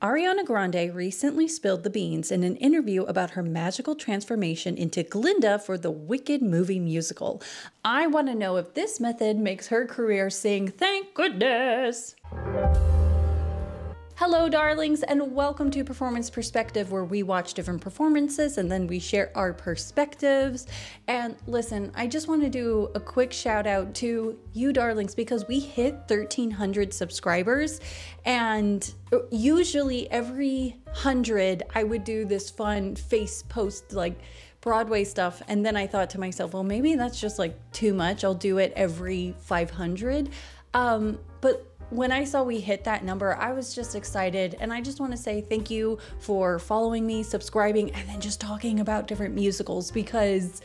Ariana Grande recently spilled the beans in an interview about her magical transformation into Glinda for the Wicked movie musical. I want to know if this method makes her career sing thank goodness. Hello, darlings, and welcome to Performance Perspective, where we watch different performances and then we share our perspectives. And listen, I just want to do a quick shout out to you, darlings, because we hit 1,300 subscribers, and usually every 100 I would do this fun face post like Broadway stuff, and then I thought to myself, well, maybe that's just like too much. I'll do it every 500. But when I saw we hit that number, I was just excited, and I just want to say thank you for following me, subscribing, and then just talking about different musicals, because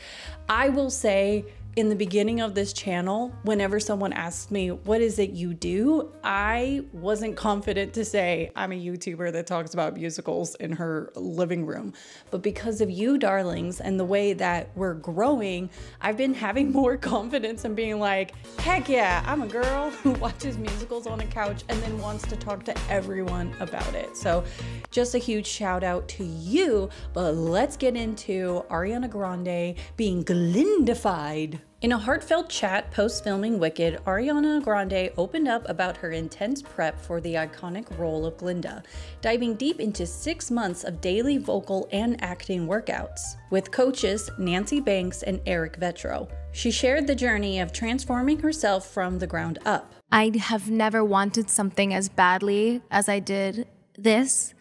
I will say in the beginning of this channel, whenever someone asked me, what is it you do? I wasn't confident to say I'm a YouTuber that talks about musicals in her living room. But because of you, darlings, and the way that we're growing, I've been having more confidence and being like, heck yeah, I'm a girl who watches musicals on a couch and then wants to talk to everyone about it. So just a huge shout out to you. But let's get into Ariana Grande being Glindified. In a heartfelt chat post-filming Wicked, Ariana Grande opened up about her intense prep for the iconic role of Glinda, diving deep into 6 months of daily vocal and acting workouts with coaches Nancy Banks and Eric Vetro. She shared the journey of transforming herself from the ground up. I have never wanted something as badly as I did this,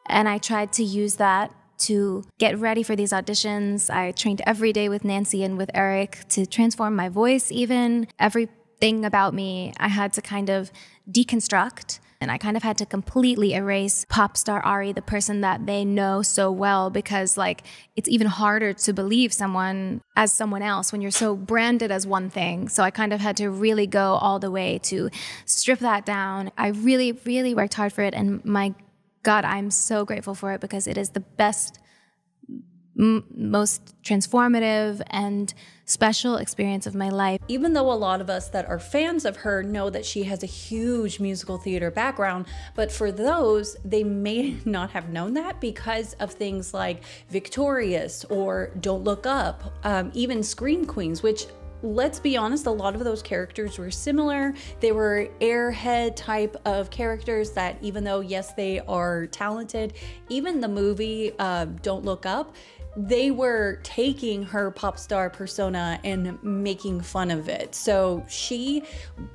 and I tried to use that to get ready for these auditions. I trained every day with Nancy and with Eric to transform my voice even. Everything about me, I had to kind of deconstruct, and I kind of had to completely erase pop star Ari, the person that they know so well, because like it's even harder to believe someone as someone else when you're so branded as one thing. So I kind of had to really go all the way to strip that down. I really, really worked hard for it, and my God, I'm so grateful for it, because it is the best, most transformative and special experience of my life. Even though a lot of us that are fans of her know that she has a huge musical theater background, but for those, they may not have known that because of things like Victorious or Don't Look Up, even Scream Queens, which, let's be honest, a lot of those characters were similar. They were airhead type of characters that, even though, yes, they are talented, even the movie Don't Look Up, they were taking her pop star persona and making fun of it. So she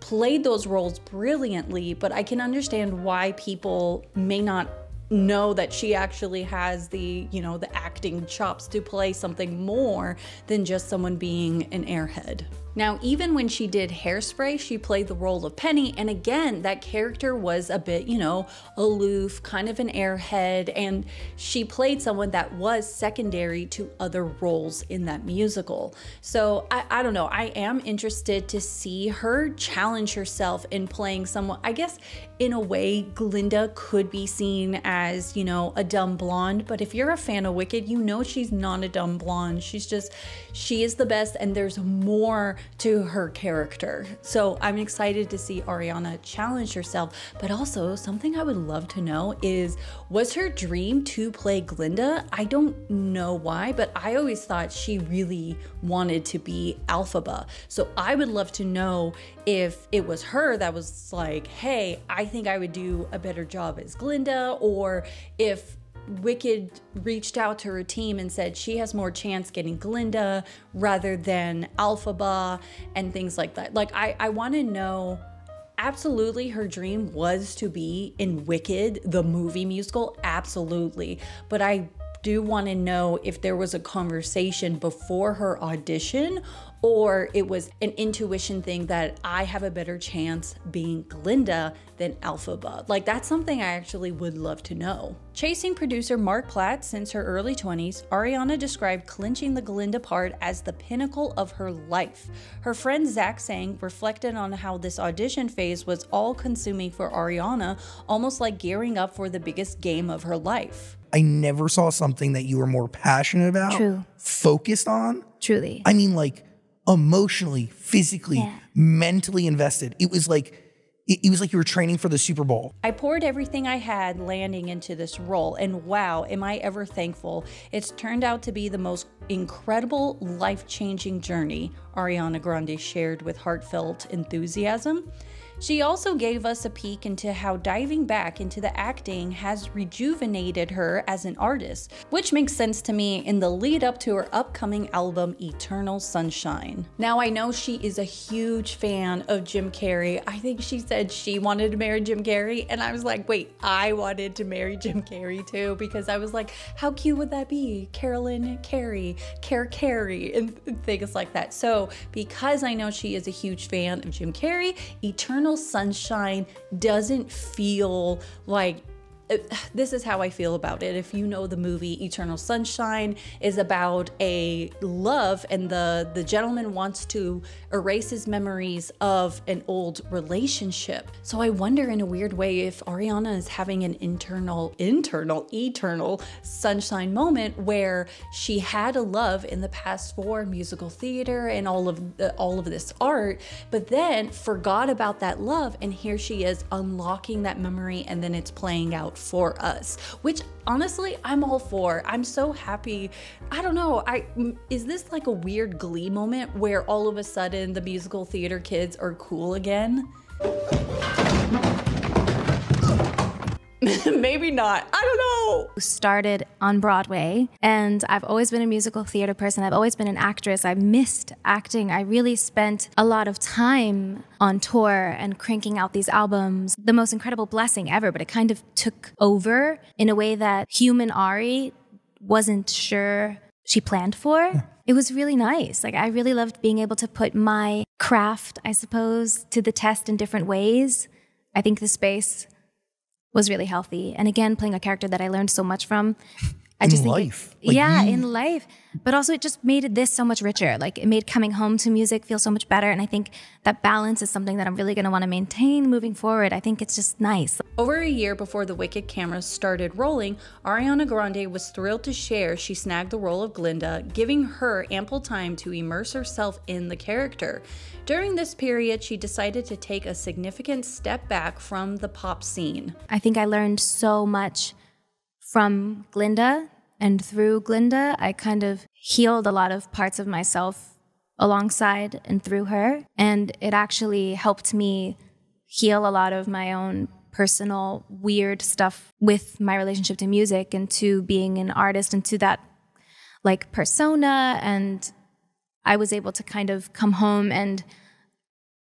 played those roles brilliantly, but I can understand why people may not know that she actually has the, you know, the acting chops to play something more than just someone being an airhead. Now, even when she did Hairspray, she played the role of Penny, and again, that character was a bit, you know, aloof, kind of an airhead, and she played someone that was secondary to other roles in that musical. So I don't know, I am interested to see her challenge herself in playing someone. I guess in a way, Glinda could be seen as, you know, a dumb blonde, but if you're a fan of Wicked, you know she's not a dumb blonde. She is the best, and there's more to her character. So I'm excited to see Ariana challenge herself, but also something I would love to know is, was her dream to play Glinda? I don't know why, but I always thought she really wanted to be Elphaba. So I would love to know if it was her that was like, hey, I think I would do a better job as Glinda, or if Wicked reached out to her team and said she has more chance getting Glinda rather than Elphaba and things like that. Like, I want to know. Absolutely, her dream was to be in Wicked, the movie musical, absolutely. But I do want to know if there was a conversation before her audition, or it was an intuition thing that I have a better chance being Glinda than Elphaba. Like, that's something I actually would love to know. Chasing producer Mark Platt since her early 20s, Ariana described clinching the Glinda part as the pinnacle of her life. Her friend Zach Sang reflected on how this audition phase was all-consuming for Ariana, almost like gearing up for the biggest game of her life. I never saw something that you were more passionate about, focused on. Truly. I mean, like, emotionally, physically, mentally invested. It it was like you were training for the Super Bowl. I poured everything I had landing into this role, and wow, am I ever thankful. It's turned out to be the most incredible, life-changing journey, Ariana Grande shared with heartfelt enthusiasm. She also gave us a peek into how diving back into the acting has rejuvenated her as an artist, which makes sense to me in the lead up to her upcoming album, Eternal Sunshine. Now, I know she is a huge fan of Jim Carrey. I think she said she wanted to marry Jim Carrey, and I was like, wait, I wanted to marry Jim Carrey too, because I was like, how cute would that be? Carolyn Carey, Carey, and things like that. So, because I know she is a huge fan of Jim Carrey, Eternal Sunshine doesn't feel like, this is how I feel about it. If you know the movie, Eternal Sunshine is about a love, and the gentleman wants to erase his memories of an old relationship. So I wonder in a weird way if Ariana is having an eternal sunshine moment where she had a love in the past for musical theater and all of this art, but then forgot about that love, and here she is unlocking that memory, and then it's playing out for us, which honestly I'm all for. I'm so happy. I don't know, is this like a weird Glee moment where all of a sudden the musical theater kids are cool again? Maybe not. I don't know. Started on Broadway, and I've always been a musical theater person. I've always been an actress. I missed acting. I really spent a lot of time on tour and cranking out these albums. The most incredible blessing ever, but it kind of took over in a way that human Ari wasn't sure she planned for. It was really nice. Like, I really loved being able to put my craft, I suppose, to the test in different ways. I think the space was really healthy. And again, playing a character that I learned so much from. I just think life. In life. But also it just made this so much richer. Like, it made coming home to music feel so much better. And I think that balance is something that I'm really going to want to maintain moving forward. I think it's just nice. Over a year before the Wicked cameras started rolling, Ariana Grande was thrilled to share she snagged the role of Glinda, giving her ample time to immerse herself in the character. During this period, she decided to take a significant step back from the pop scene. I think I learned so much from Glinda, and through Glinda, I kind of healed a lot of parts of myself alongside and through her. And it actually helped me heal a lot of my own personal weird stuff with my relationship to music and to being an artist and to that like persona. And I was able to kind of come home and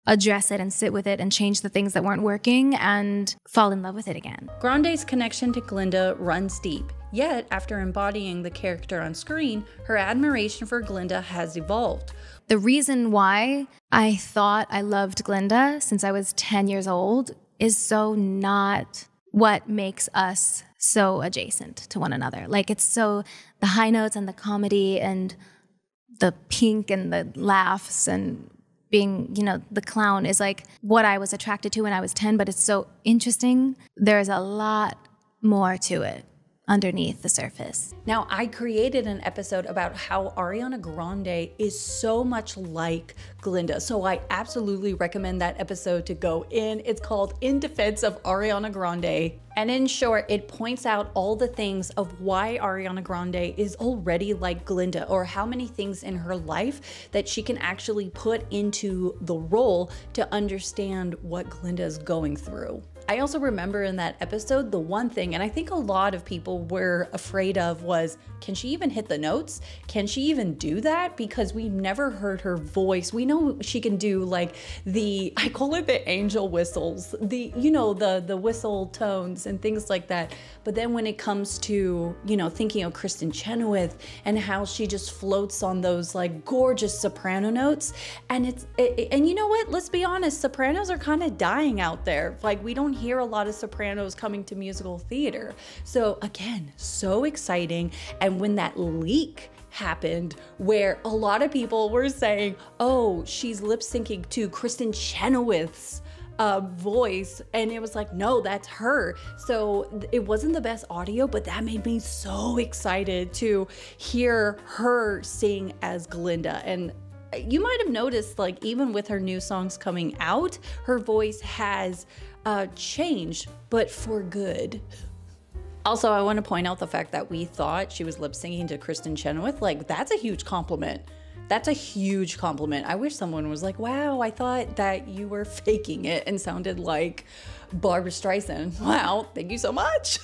address it and sit with it and change the things that weren't working and fall in love with it again. Grande's connection to Glinda runs deep. Yet, after embodying the character on screen, her admiration for Glinda has evolved. The reason why I thought I loved Glinda since I was 10 years old is so not what makes us so adjacent to one another. Like, it's so the high notes and the comedy and the pink and the laughs and being, you know, the clown is like what I was attracted to when I was 10, but it's so interesting. There's a lot more to it underneath the surface. Now, I created an episode about how Ariana Grande is so much like Glinda, so I absolutely recommend that episode to go in. It's called In Defense of Ariana Grande. And in short, it points out all the things of why Ariana Grande is already like Glinda, or how many things in her life that she can actually put into the role to understand what Glinda is going through. I also remember in that episode, the one thing, and I think a lot of people were afraid of, was, can she even hit the notes? Can she even do that? Because we've never heard her voice. We know she can do like I call it the angel whistles, the whistle tones and things like that. But then when it comes to, thinking of Kristen Chenoweth and how she just floats on those like gorgeous soprano notes, and and you know what? Let's be honest, sopranos are kind of dying out there. Like, we don't hear a lot of sopranos coming to musical theater. So again, so exciting. And when that leak happened where a lot of people were saying, oh, she's lip syncing to Kristen Chenoweth's voice, and it was like, no, that's her. So it wasn't the best audio, but that made me so excited to hear her sing as Glinda. And you might have noticed, like, even with her new songs coming out, her voice has changed, but for good. Also, I want to point out the fact that we thought she was lip syncing to Kristen Chenoweth. Like, that's a huge compliment. That's a huge compliment. I wish someone was like, wow, I thought that you were faking it and sounded like Barbra Streisand. Wow, thank you so much.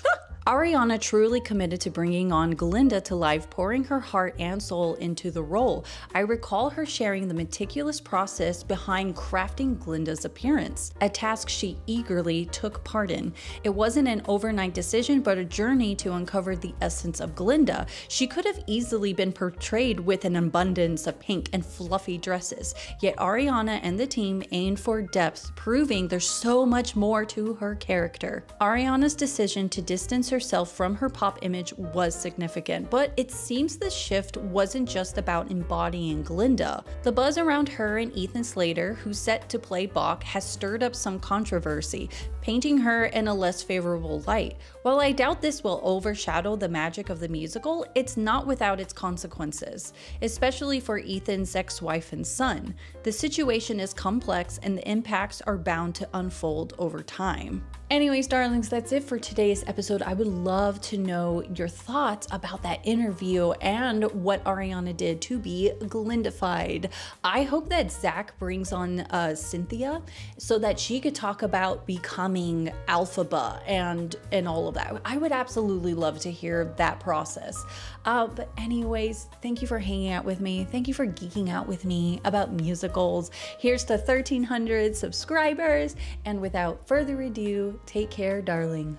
Ariana truly committed to bringing on Glinda to life, pouring her heart and soul into the role. I recall her sharing the meticulous process behind crafting Glinda's appearance, a task she eagerly took part in. It wasn't an overnight decision, but a journey to uncover the essence of Glinda. She could have easily been portrayed with an abundance of pink and fluffy dresses, yet Ariana and the team aimed for depth, proving there's so much more to her character. Ariana's decision to distance herself from her pop image was significant, but it seems the shift wasn't just about embodying Glinda. The buzz around her and Ethan Slater, who's set to play Bach, has stirred up some controversy, painting her in a less favorable light. While I doubt this will overshadow the magic of the musical, it's not without its consequences, especially for Ethan's ex-wife and son. The situation is complex and the impacts are bound to unfold over time. Anyways, darlings, that's it for today's episode. I would love to know your thoughts about that interview and what Ariana did to be Glindified. I hope that Zach brings on Cynthia so that she could talk about becoming Alphaba and all of that. I would absolutely love to hear that process. But anyways, thank you for hanging out with me. Thank you for geeking out with me about musicals. Here's to 1,300 subscribers. And without further ado, take care, darling.